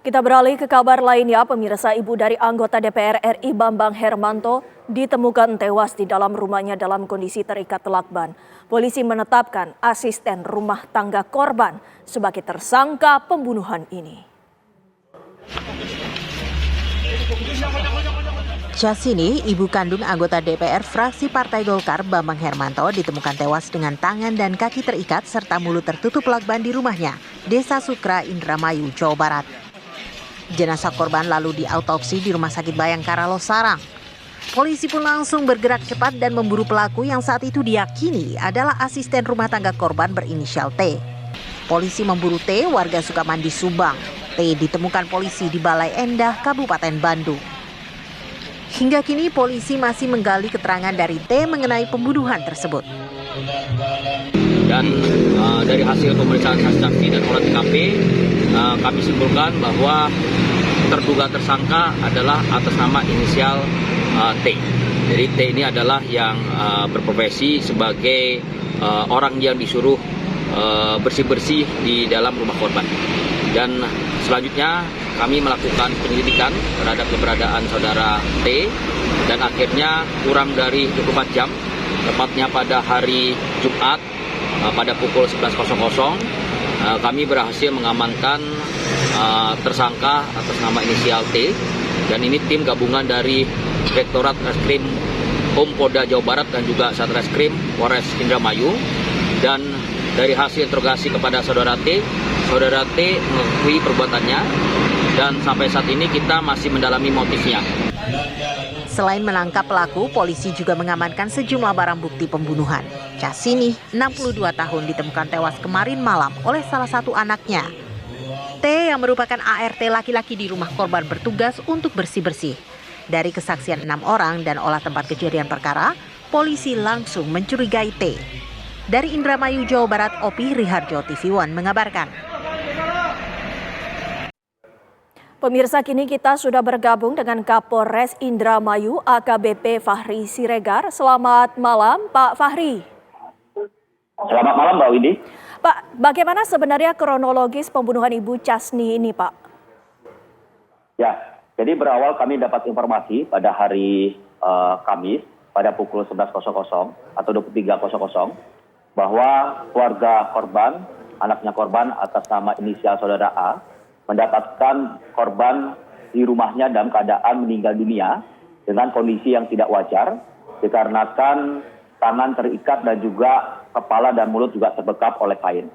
Kita beralih ke kabar lainnya, pemirsa. Ibu dari anggota DPR RI Bambang Hermanto ditemukan tewas di dalam rumahnya dalam kondisi terikat lakban. Polisi menetapkan asisten rumah tangga korban sebagai tersangka pembunuhan ini. Syasini, ibu kandung anggota DPR fraksi Partai Golkar Bambang Hermanto ditemukan tewas dengan tangan dan kaki terikat serta mulut tertutup lakban di rumahnya, Desa Sukra, Indramayu, Jawa Barat. Jenazah korban lalu diautopsi di Rumah Sakit Bayangkara Losarang. Polisi pun langsung bergerak cepat dan memburu pelaku yang saat itu diyakini adalah asisten rumah tangga korban berinisial T. Polisi memburu T, warga Sukamandi, Subang. T ditemukan polisi di Balai Endah, Kabupaten Bandung. Hingga kini polisi masih menggali keterangan dari T mengenai pembunuhan tersebut. Dan dari hasil pemeriksaan saksi dan olah TKP, kami simpulkan bahwa terduga tersangka adalah atas nama inisial T. Jadi T ini adalah yang berprofesi sebagai orang yang disuruh bersih-bersih di dalam rumah korban. Dan selanjutnya kami melakukan penyelidikan terhadap keberadaan saudara T, dan akhirnya kurang dari 24 jam, tepatnya pada hari Jumat pada pukul 11.00, kami berhasil mengamankan tersangka atas nama inisial T, dan ini tim gabungan dari Direktorat Reskrim Polda Jawa Barat dan juga Satreskrim Polres Indramayu. Dan dari hasil interogasi kepada saudara T mengakui perbuatannya, dan sampai saat ini kita masih mendalami motifnya. Selain menangkap pelaku, polisi juga mengamankan sejumlah barang bukti pembunuhan. Syasini, 62 tahun, ditemukan tewas kemarin malam oleh salah satu anaknya. T yang merupakan ART laki-laki di rumah korban bertugas untuk bersih-bersih. Dari kesaksian 6 orang dan olah tempat kejadian perkara, polisi langsung mencurigai T. Dari Indramayu, Jawa Barat, Opi Riharjo, TV One mengabarkan. Pemirsa, kini kita sudah bergabung dengan Kapolres Indramayu AKBP Fahri Siregar. Selamat malam, Pak Fahri. Selamat malam, Mbak Windy. Pak, bagaimana sebenarnya kronologis pembunuhan Ibu Chasni ini, Pak? Ya, jadi berawal kami dapat informasi pada hari Kamis pada pukul 11.00 atau 23.00 bahwa keluarga korban, anaknya korban atas nama inisial saudara A, mendapatkan korban di rumahnya dalam keadaan meninggal dunia dengan kondisi yang tidak wajar dikarenakan tangan terikat dan juga kepala dan mulut juga terbekap oleh kain.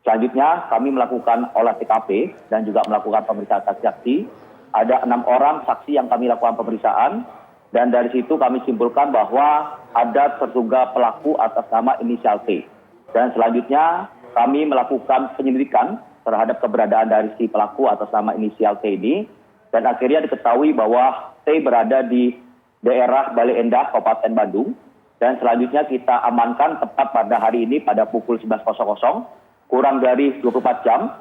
Selanjutnya kami melakukan olah TKP dan juga melakukan pemeriksaan saksi-saksi. Ada 6 orang saksi yang kami lakukan pemeriksaan, dan dari situ kami simpulkan bahwa ada terduga pelaku atas nama inisial T. Dan selanjutnya kami melakukan penyelidikan terhadap keberadaan dari si pelaku atas nama inisial T ini, dan akhirnya diketahui bahwa T berada di daerah Balai Endah, Kabupaten Bandung, dan selanjutnya kita amankan tepat pada hari ini pada pukul 11.00, kurang dari 24 jam,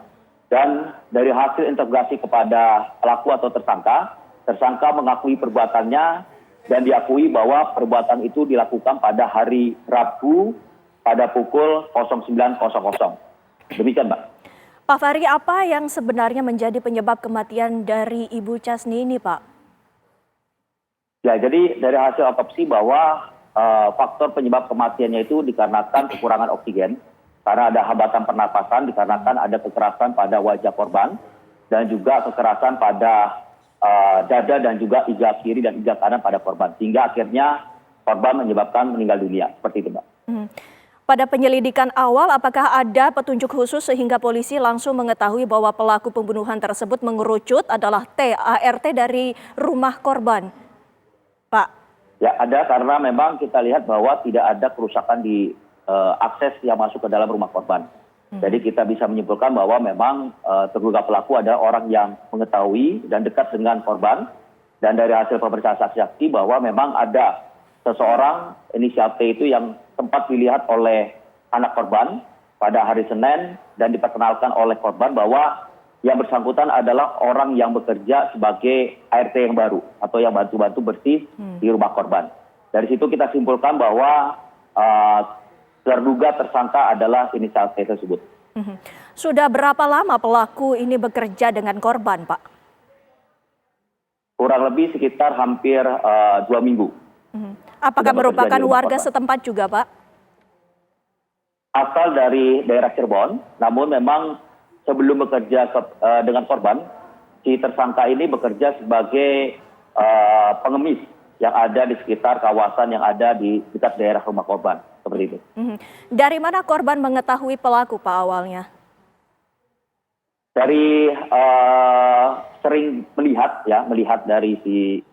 dan dari hasil interogasi kepada pelaku atau tersangka mengakui perbuatannya dan diakui bahwa perbuatan itu dilakukan pada hari Rabu pada pukul 09.00. Demikian, Mbak. Pak Fahri, apa yang sebenarnya menjadi penyebab kematian dari Ibu Chasni ini, Pak? Ya, jadi dari hasil otopsi bahwa faktor penyebab kematiannya itu dikarenakan kekurangan oksigen, karena ada hambatan pernapasan, dikarenakan ada kekerasan pada wajah korban, dan juga kekerasan pada dada dan juga iga kiri dan iga kanan pada korban, sehingga akhirnya korban menyebabkan meninggal dunia. Seperti itu, Mbak. Pada penyelidikan awal, apakah ada petunjuk khusus sehingga polisi langsung mengetahui bahwa pelaku pembunuhan tersebut mengerucut adalah T, ART dari rumah korban, Pak? Ya, ada, karena memang kita lihat bahwa tidak ada kerusakan di akses yang masuk ke dalam rumah korban. Jadi kita bisa menyimpulkan bahwa memang terduga pelaku adalah orang yang mengetahui dan dekat dengan korban, dan dari hasil pemeriksaan saksi-saksi bahwa memang ada seseorang inisial T itu yang sempat dilihat oleh anak korban pada hari Senin dan diperkenalkan oleh korban bahwa yang bersangkutan adalah orang yang bekerja sebagai ART yang baru atau yang bantu-bantu bersih di rumah korban. Dari situ kita simpulkan bahwa terduga tersangka adalah inisial T tersebut. Sudah berapa lama pelaku ini bekerja dengan korban, Pak? kurang lebih sekitar hampir 2 minggu. Apakah Sudah bekerja merupakan di rumah warga korban. setempat juga, Pak? Asal dari daerah Cirebon, namun memang sebelum bekerja dengan korban, si tersangka ini bekerja sebagai pengemis yang ada di sekitar kawasan yang ada di dekat daerah rumah korban, seperti itu. Dari mana korban mengetahui pelaku, Pak, awalnya? Dari sering melihat dari si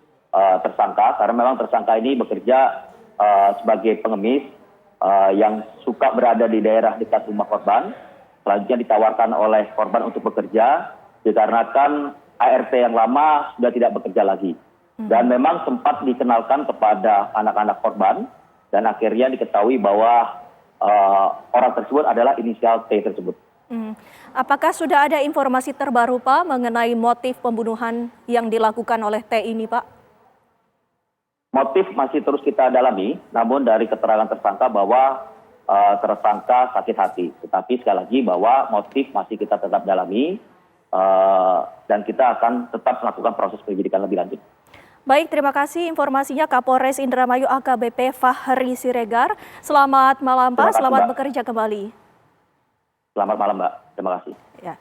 tersangka, karena memang tersangka ini bekerja sebagai pengemis yang suka berada di daerah dekat rumah korban. Selanjutnya ditawarkan oleh korban untuk bekerja, dikarenakan ART yang lama sudah tidak bekerja lagi. Dan memang sempat dikenalkan kepada anak-anak korban, dan akhirnya diketahui bahwa orang tersebut adalah inisial T tersebut. Apakah sudah ada informasi terbaru, Pak, mengenai motif pembunuhan yang dilakukan oleh T ini, Pak? Motif masih terus kita dalami, namun dari keterangan tersangka bahwa tersangka sakit hati. Tetapi sekali lagi bahwa motif masih kita tetap dalami dan kita akan tetap melakukan proses penyelidikan lebih lanjut. Baik, terima kasih informasinya Kapolres Indramayu AKBP Fahri Siregar. Selamat malam, Pak. Terima kasih, Selamat Mbak. bekerja kembali. Selamat malam, Mbak. Terima kasih. Ya.